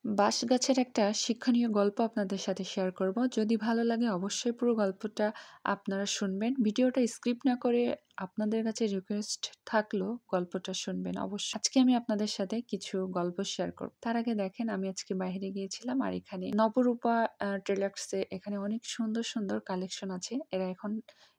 বাঁশ গাছের একটা শিক্ষণীয় গল্প আপনাদের সাথে শেয়ার করব। যদি ভালো লাগে অবশ্যই পুরো গল্পটা আপনারা শুনবেন। ভিডিওটা স্কিপ না করে আপনাদের কাছে রিকোয়েস্ট থাকলো গল্পটা শুনবেন অবশ্যই। আজকে আমি আপনাদের সাথে কিছু গল্প শেয়ার করব। তার আগে দেখেন আমি আজকে বাইরে গিয়েছিলাম আর এখানে নবরূপা টেলার্সে এখানে অনেক সুন্দর, সুন্দর কালেকশন আছে। এরা এখন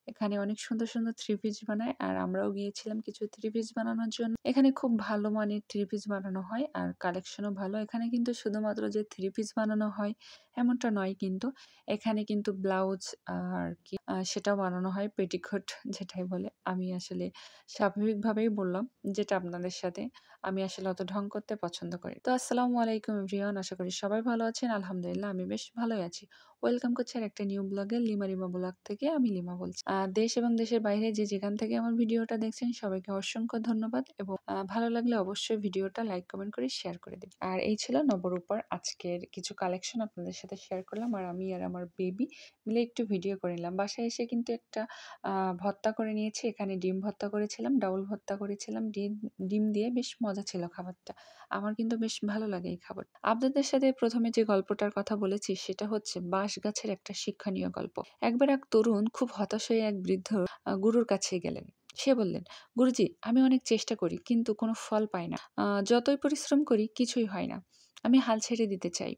এখানে অনেক সুন্দর, সুন্দর থ্রি পিস বানায় আর আমরাও গিয়েছিলাম কিছু থ্রি পিস বানানোর জন্য। এখানে খুব ভালো মানের থ্রি পিস বানানো হয় আর কালেকশনও ভালো। এখানে কিন্তু শুধুমাত্র যে থ্রি পিস বানানো হয় এমনটা নয় কিন্তু। এখানে কিন্তু ব্লাউজ আর কি সেটাও বানানো হয় পেটিকোট যেটাই বলে। আমি আসলে স্বাভাবিকভাবেই বললাম যেটা আপনাদের সাথে। আমি আসলে অত ঢং করতে পছন্দ করি। তো আসসালামু আলাইকুম এভরিওয়ান। আশা করি সবাই ভালো আছেন। আলহামদুলিল্লাহ আমি বেশ ভালোই আছি। ওয়েলকাম করছি আরেকটা নিউ ব্লগে লিমা ব্লগ থেকে। আমি লিমা বলছি। দেশ এবং দেশের বাইরে যে যেখান থেকে আমার ভিডিওটা দেখছেন সবাইকে অসংখ্য ধন্যবাদ এবং ভালো লাগলে অবশ্যই ভিডিওটা লাইক কমেন্ট করে শেয়ার করে দিন। আর এই ছিল নবরূপার আজকের কিছু কালেকশন আপনাদের সাথে শেয়ার করলাম। আর আমি আর আমার বেবি মিলে একটু ভিডিও করে নিলাম। বাসায় এসে কিন্তু একটা ভর্তা করে নিয়েছি। এখানে ডিম ভর্তা করেছিলাম, ডাউল ভর্তা করেছিলাম। ডিম দিয়ে বেশ মজা ছিল খাবারটা। আমার কিন্তু বেশ ভালো লাগে এই খাবার। আপনাদের সাথে প্রথমে যে গল্পটার কথা বলেছি সেটা হচ্ছে বাঁশ গাছের একটা শিক্ষণীয় গল্প। একবার এক তরুণ খুব হতাশ হয়ে এক বৃদ্ধ গুরুর কাছে গেলেন। সে বললেন, গুরুজি আমি অনেক চেষ্টা করি কিন্তু কোনো ফল পাই না। যতই পরিশ্রম করি কিছুই হয় না। আমি হাল ছেড়ে দিতে চাই।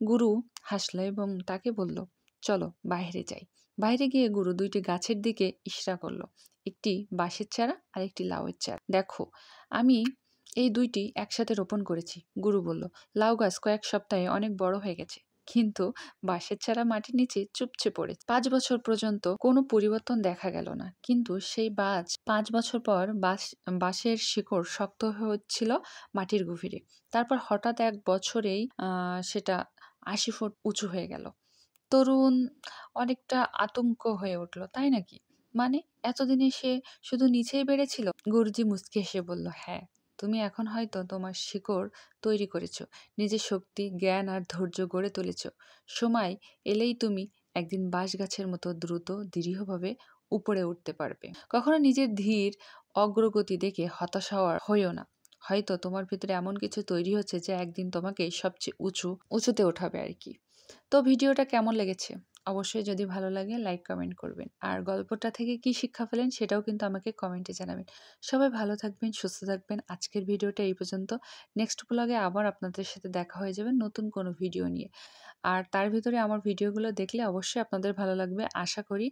গুরু হাসল এবং তাকে বলল, চলো বাইরে যাই। বাইরে গিয়ে গুরু দুইটি গাছের দিকে ইশারা করলো। একটি বাঁশের চারা আর একটি লাউয়ের চারা। দেখো আমি এই দুইটি একসাথে রোপণ করেছি। গুরু বলল, লাউ গাছ কয়েক সপ্তাহে অনেক বড় হয়ে গেছে কিন্তু বাঁশের চারা মাটির নিচে চুপচে পড়ে। 5 বছর পর্যন্ত কোনো পরিবর্তন দেখা গেল না কিন্তু সেই 5 বছর পর বাঁশের শিকড় শক্ত হচ্ছিল মাটির গভীরে। তারপর হঠাৎ এক বছরেই সেটা 80 ফুট উঁচু হয়ে গেল। তরুণ অনেকটা আতঙ্ক হয়ে উঠল, তাই নাকি? মানে এতদিনে সে শুধু নিচেই বেড়েছিল? গুরুজি মুচকি হেসে বলল, হ্যাঁ, তুমি এখন হয়তো তোমার শিকড় তৈরি করেছো, নিজের শক্তি জ্ঞান আর ধৈর্য গড়ে তুলেছ। সময় এলেই তুমি একদিন বাঁশ গাছের মতো দ্রুত দৃঢ়ভাবে উপরে উঠতে পারবে। কখনো নিজের ধীর অগ্রগতি দেখে হতাশ হইও না। হয়তো তোমার ভিতরে এমন কিছু তৈরি হচ্ছে যা একদিন তোমাকে সবচেয়ে উঁচুতে ওঠাবে আর কি। তো ভিডিওটা কেমন লেগেছে অবশ্যই যদি ভালো লাগে লাইক কমেন্ট করবেন। আর গল্পটা থেকে কি শিক্ষা পেলেন সেটাও কিন্তু আমাকে কমেন্টে জানাবেন। সবাই ভালো থাকবেন, সুস্থ থাকবেন। আজকের ভিডিওটা এই পর্যন্ত। নেক্সট ব্লগে আবার আপনাদের সাথে দেখা হয়ে যাবে নতুন কোনো ভিডিও নিয়ে। আর তার ভিতরে আমার ভিডিওগুলো দেখলে অবশ্যই আপনাদের ভালো লাগবে। আশা করি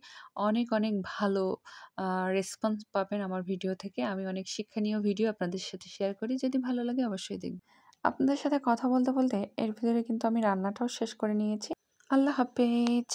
অনেক অনেক ভালো রেসপন্স পাবেন আমার ভিডিও থেকে। আমি অনেক শিক্ষণীয় ভিডিও আপনাদের সাথে শেয়ার করি। যদি ভালো লাগে অবশ্যই দেখবেন। আপনাদের সাথে কথা বলতে বলতে এর ভিতরে কিন্তু আমি রান্নাটাও শেষ করে নিয়েছি। আল্লাহ হাফেজ।